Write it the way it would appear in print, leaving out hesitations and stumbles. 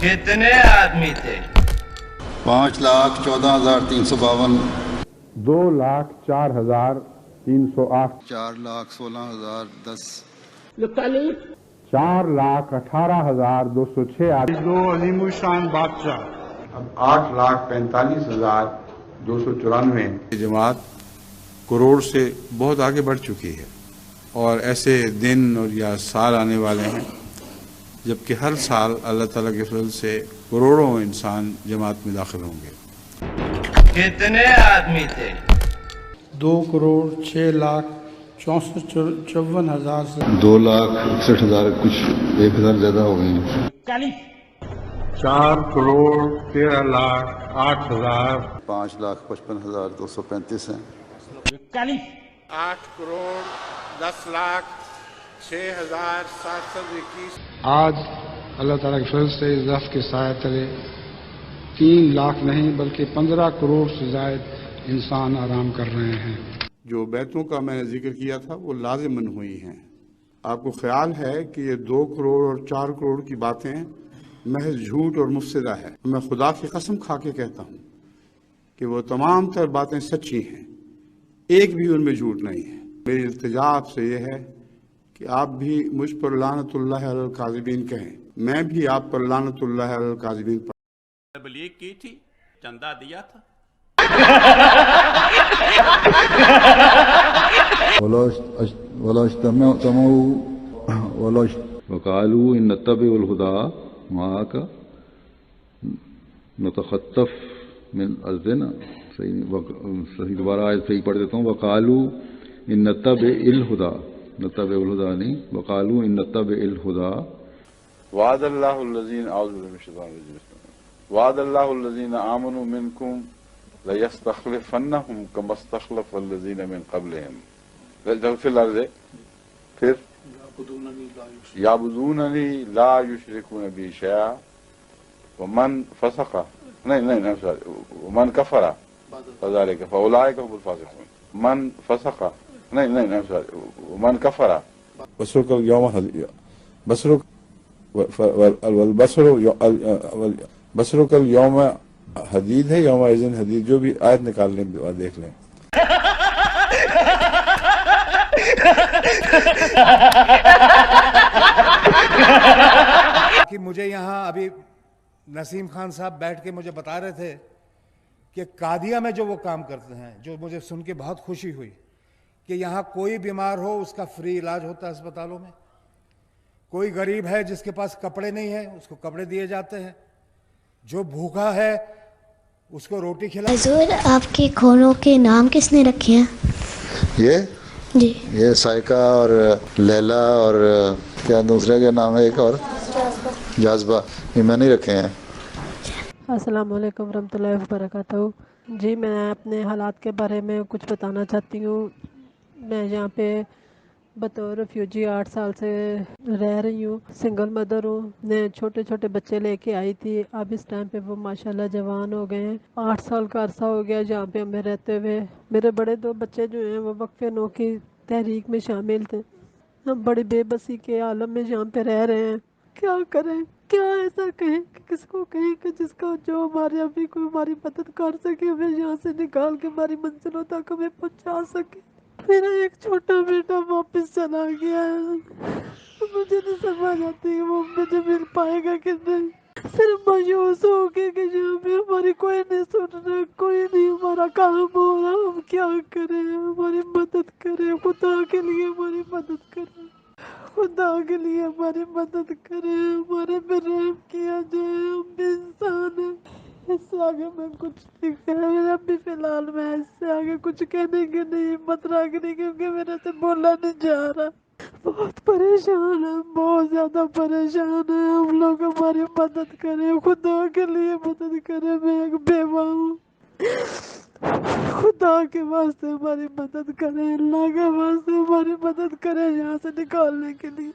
कितने आदमी थे? 5,14,352, 2,04,308, 4,16,010, 4,18,206 आदमी, दो अलीमुशान बादशाह। اب 8,45,294 जमात करोड़ से बहुत आगे बढ़ चुकी है और ऐसे दिन और या साल आने वाले हैं जबकि हर साल अल्लाह ताला के फजल से करोड़ों इंसान जमात में दाखिल होंगे। कितने आदमी थे? 2,06,64,54,000 से 2,61,000, कुछ 1,000 ज्यादा हो गए हैं। 4,13,08,000। 5,55,235 हैं। 8,10,06,721। आज अल्लाह ताला के फजल से इस दफ के साय तले 3 लाख नहीं बल्कि 15 करोड़ से जायद इंसान आराम कर रहे हैं। जो बैतों का मैंने जिक्र किया था वो लाजिमन हुई हैं। आपको ख्याल है कि ये 2 करोड़ और 4 करोड़ की बातें महज झूठ और मुफसदा है। मैं खुदा की कसम खा के कहता हूँ कि वो तमाम तर बातें सच्ची हैं, एक भी उनमें झूठ नहीं है। मेरी इल्तिजा आपसे ये है कि आप भी मुझ पर लानतुल्लाह अलल काज़िबीन कहें, मैं भी आप पर लानतुल्लाह अलल काज़िबीन पर तबलीग की थी, चंदा दिया था। वक़ालू इन नत्तबिउल हुदा माक नतखत्तफ मिन अर्ज़िना। सही दोबारा आयत सही पढ़ देता हूँ। वक़ालू इन नत्तबिउल हुदा, नत्तबिउल हुदा नहीं, वक़ालू इन नत्तबिउल हुदा। वअदल्लाहुल्लज़ीना वअदल्लाहुल्लज़ीना आमनू मिनकुम लयस्तखलिफन्नहुम कमस्तखलफल्लज़ीना मिन क़ब्लिहिम फिल अर्ज़ि। फिर याबुदूननी ला युशरिकून बी शैआ वमन फसक़ा नहीं सॉरी वमन कफ़रा फ़ज़ालिका फ़उलाइका हुमुल फ़ासिक़ून। मन फसक़ा नहीं सॉरी वमन कफ़रा बसरुकल यौम बसरुक बसरुकल यौम हदीद है, यौम इज़िन हदीद, जो भी आयत निकाल लें देख लें। कि मुझे यहाँ अभी नसीम खान साहब बैठ के मुझे बता रहे थे कि कादिया में जो वो काम करते हैं, जो मुझे सुन के बहुत खुशी हुई कि यहाँ कोई बीमार हो उसका फ्री इलाज होता है अस्पतालों में। कोई गरीब है जिसके पास कपड़े नहीं है उसको कपड़े दिए जाते हैं, जो भूखा है उसको रोटी खिला। हुजूर, आपके घोड़ों के नाम किसने रखे हैं? ये जी, साइका और लैला और क्या दूसरे का नाम है, एक और जाज़बा, ये मैंने ही रखे हैं। अस्सलाम वालेकुम रहमतुल्लाहि व बरकातहू। जी, मैं अपने हालात के बारे में कुछ बताना चाहती हूँ। मैं यहाँ पे बतौर रेफ्यूजी 8 साल से रह रही हूँ, सिंगल मदर हूँ। मैं छोटे छोटे बच्चे लेके आई थी, अब इस टाइम पे वो माशाल्लाह जवान हो गए हैं। 8 साल का अरसा हो गया जहाँ पे हमें रहते हुए। मेरे बड़े 2 बच्चे जो हैं वो वक्फ़े नौ की तहरीक में शामिल थे। हम बड़ी बेबसी के आलम में यहाँ पे रह रहे हैं। क्या करें, क्या ऐसा कहें कि किसको कहें कि जिसका जो हमारे अभी कोई हमारी मदद कर सके, हमें यहाँ से निकाल के हमारी मंजिलों तक हमें पहुँचा सके। मेरा एक छोटा बेटा वापस चला गया है, तो मुझे नहीं समझ आती है वो मुझे मिल पाएगा कि नहीं। सिर्फ मायूस हो गए कि यहाँ पे हमारी कोई नहीं सुन रहा, कोई नहीं हमारा काम हो रहा। हम क्या करें, हमारी मदद करें, खुदा के लिए हमारी मदद करें, खुदा के लिए हमारी मदद करें, हमारे पे रहम किया जाए। हम भी इंसान हैं, इससे आगे मैं कुछ नहीं कह, अभी फिलहाल मैं इससे आगे कुछ कहने की नहीं हिम्मत रख रही क्योंकि मेरे से बोला नहीं जा रहा। बहुत परेशान है, बहुत ज्यादा परेशान है। हम लोग हमारी मदद करें, खुदा के लिए मदद करें। मैं एक बेवा हूँ, खुदा के वास्ते हमारी मदद करें, अल्लाह के वास्ते हमारी मदद करें यहाँ से निकालने के लिए।